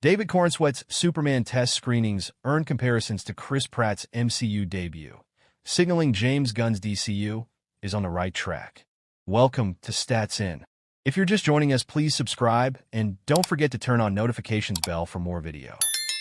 David Corenswet's Superman test screenings earned comparisons to Chris Pratt's MCU debut, signaling James Gunn's DCU is on the right track. Welcome to Stats In. If you're just joining us, please subscribe and don't forget to turn on notifications bell for more video.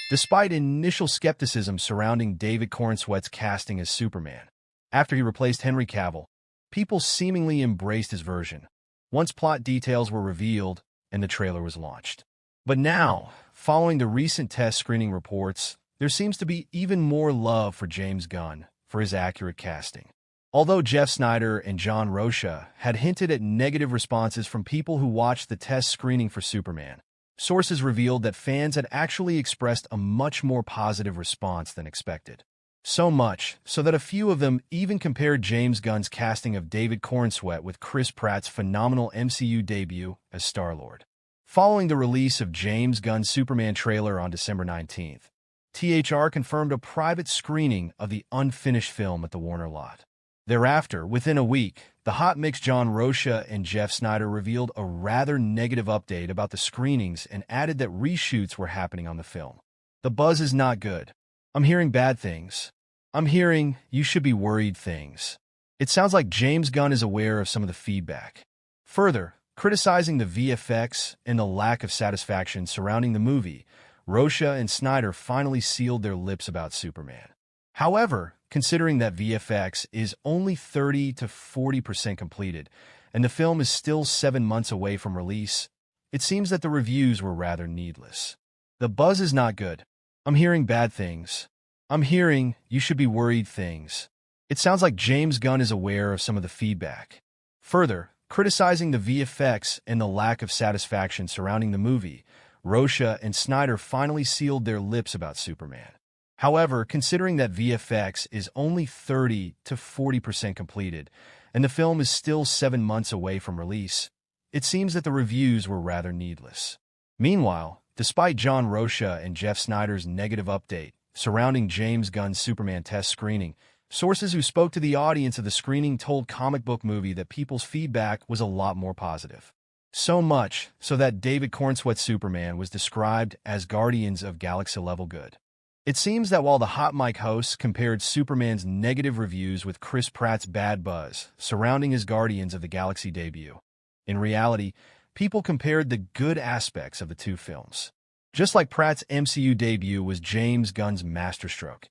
Despite initial skepticism surrounding David Corenswet's casting as Superman, after he replaced Henry Cavill, people seemingly embraced his version once plot details were revealed and the trailer was launched. But now, following the recent test screening reports, there seems to be even more love for James Gunn for his accurate casting. Although Jeff Snyder and John Rocha had hinted at negative responses from people who watched the test screening for Superman, sources revealed that fans had actually expressed a much more positive response than expected. So much so that a few of them even compared James Gunn's casting of David Corenswet with Chris Pratt's phenomenal MCU debut as Star-Lord. Following the release of James Gunn's Superman trailer on December 19th, THR confirmed a private screening of the unfinished film at the Warner lot. Thereafter, within a week, the hot mix John Rocha and Jeff Snyder revealed a rather negative update about the screenings and added that reshoots were happening on the film. The buzz is not good. I'm hearing bad things. I'm hearing you should be worried things. It sounds like James Gunn is aware of some of the feedback. Further, criticizing the VFX and the lack of satisfaction surrounding the movie, Rocha and Snyder finally sealed their lips about Superman. However, considering that VFX is only 30 to 40% completed, and the film is still 7 months away from release, it seems that the reviews were rather needless. The buzz is not good. I'm hearing bad things. I'm hearing you should be worried things. It sounds like James Gunn is aware of some of the feedback. Further, criticizing the VFX and the lack of satisfaction surrounding the movie, Rocha and Snyder finally sealed their lips about Superman. However, considering that VFX is only 30 to 40% completed, and the film is still 7 months away from release, it seems that the reviews were rather needless. Meanwhile, despite John Rocha and Jeff Snyder's negative update surrounding James Gunn's Superman test screening, sources who spoke to the audience of the screening told Comic Book Movie that people's feedback was a lot more positive. So much so that David Corenswet's Superman was described as Guardians of Galaxy level good. It seems that while the Hot Mic hosts compared Superman's negative reviews with Chris Pratt's bad buzz surrounding his Guardians of the Galaxy debut, in reality, people compared the good aspects of the two films. Just like Pratt's MCU debut was James Gunn's masterstroke,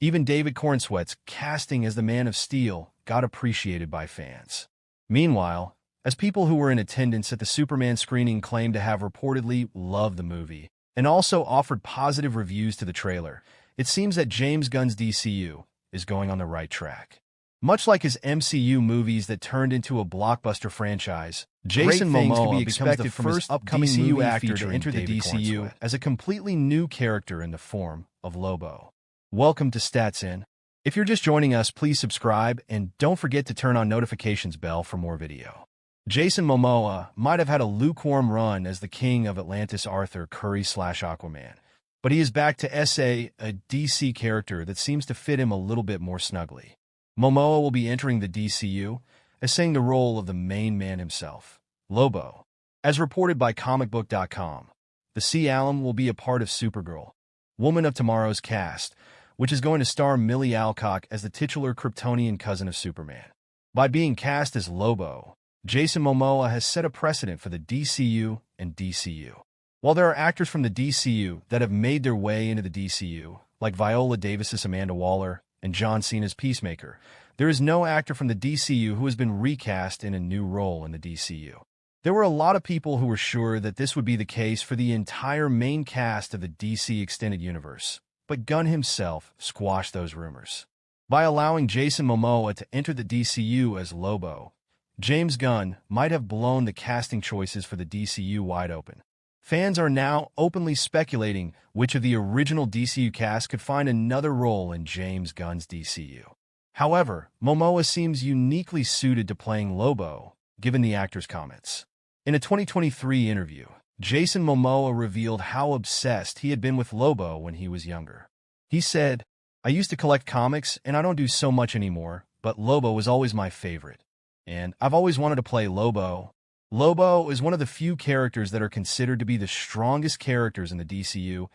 even David Corenswet's casting as the Man of Steel got appreciated by fans. Meanwhile, as people who were in attendance at the Superman screening claimed to have reportedly loved the movie and also offered positive reviews to the trailer, it seems that James Gunn's DCU is going on the right track. Much like his MCU movies that turned into a blockbuster franchise, Jason Momoa becomes the first upcoming DCU actor to enter the DCU as a completely new character in the form of Lobo. Welcome to Stats In. If you're just joining us, please subscribe and don't forget to turn on notifications bell for more video. Jason Momoa might have had a lukewarm run as the King of Atlantis Arthur Curry/Aquaman, but he is back to essay a DC character that seems to fit him a little bit more snugly. Momoa will be entering the DCU, essaying the role of the main man himself, Lobo. As reported by comicbook.com, the Sea Alum will be a part of Supergirl, Woman of Tomorrow's cast, which is going to star Millie Alcock as the titular Kryptonian cousin of Superman. By being cast as Lobo, Jason Momoa has set a precedent for the DCU and DCU. While there are actors from the DCU that have made their way into the DCU, like Viola Davis's Amanda Waller and John Cena's Peacemaker, there is no actor from the DCU who has been recast in a new role in the DCU. There were a lot of people who were sure that this would be the case for the entire main cast of the DC Extended Universe, but Gunn himself squashed those rumors. By allowing Jason Momoa to enter the DCU as Lobo, James Gunn might have blown the casting choices for the DCU wide open. Fans are now openly speculating which of the original DCU cast could find another role in James Gunn's DCU. However, Momoa seems uniquely suited to playing Lobo, given the actor's comments. In a 2023 interview, Jason Momoa revealed how obsessed he had been with Lobo when he was younger. He said, "I used to collect comics and I don't do so much anymore, but Lobo was always my favorite. And I've always wanted to play Lobo. Lobo is one of the few characters that are considered to be the strongest characters in the DCU,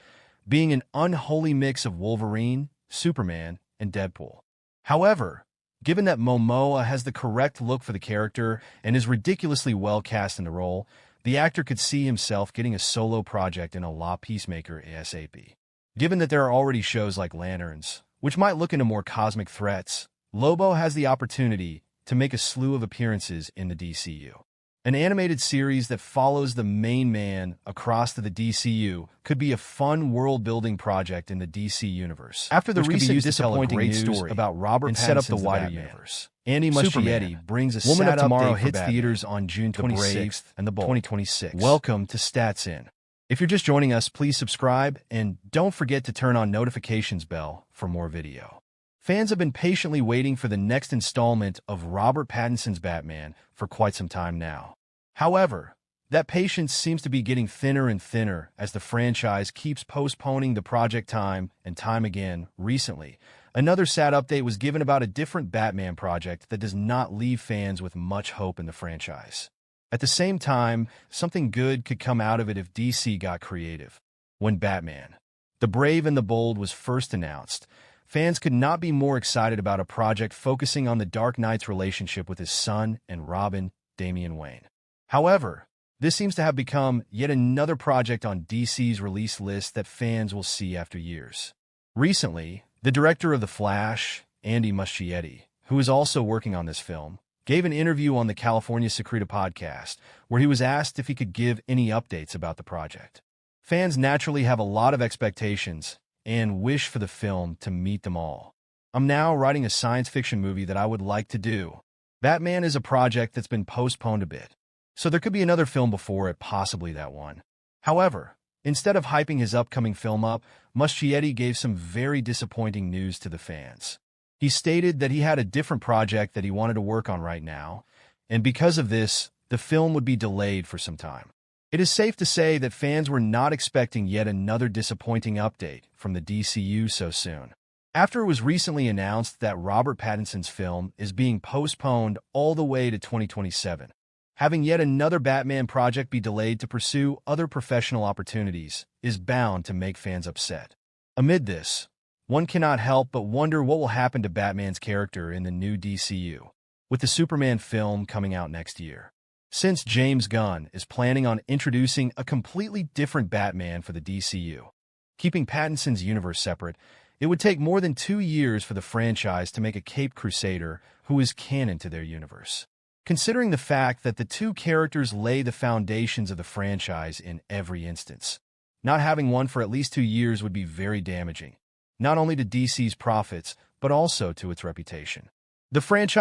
being an unholy mix of Wolverine, Superman, and Deadpool. However, given that Momoa has the correct look for the character and is ridiculously well cast in the role, the actor could see himself getting a solo project in a La Peacemaker ASAP. Given that there are already shows like Lanterns, which might look into more cosmic threats, Lobo has the opportunity to make a slew of appearances in the DCU. An animated series that follows the main man across to the DCU could be a fun world-building project in the DC universe. After the recent disappointing news about Robert Pattinson's set up the wider universe, Andy Muschietti brings a Woman of Tomorrow hits theaters on June 26th and the Bold 2026. Welcome to Stats In. If you're just joining us, please subscribe and don't forget to turn on notifications bell for more video. Fans have been patiently waiting for the next installment of Robert Pattinson's Batman for quite some time now. However, that patience seems to be getting thinner and thinner as the franchise keeps postponing the project time and time again. Recently, another sad update was given about a different Batman project that does not leave fans with much hope in the franchise. At the same time, something good could come out of it if DC got creative. When Batman, the Brave and the Bold was first announced, fans could not be more excited about a project focusing on the Dark Knight's relationship with his son and Robin, Damian Wayne. However, this seems to have become yet another project on DC's release list that fans will see after years. Recently, the director of The Flash, Andy Muschietti, who is also working on this film, gave an interview on the California Secreta podcast where he was asked if he could give any updates about the project. Fans naturally have a lot of expectations and wish for the film to meet them all. I'm now writing a science fiction movie that I would like to do. Batman is a project that's been postponed a bit, so there could be another film before it, possibly that one. However, instead of hyping his upcoming film up, Muschietti gave some very disappointing news to the fans. He stated that he had a different project that he wanted to work on right now, and because of this, the film would be delayed for some time. It is safe to say that fans were not expecting yet another disappointing update from the DCU so soon. After it was recently announced that Robert Pattinson's film is being postponed all the way to 2027, having yet another Batman project be delayed to pursue other professional opportunities is bound to make fans upset. Amid this, one cannot help but wonder what will happen to Batman's character in the new DCU, with the Superman film coming out next year. Since James Gunn is planning on introducing a completely different Batman for the DCU, keeping Pattinson's universe separate, it would take more than 2 years for the franchise to make a Caped Crusader who is canon to their universe. Considering the fact that the two characters lay the foundations of the franchise in every instance, not having one for at least 2 years would be very damaging, not only to DC's profits, but also to its reputation. The franchise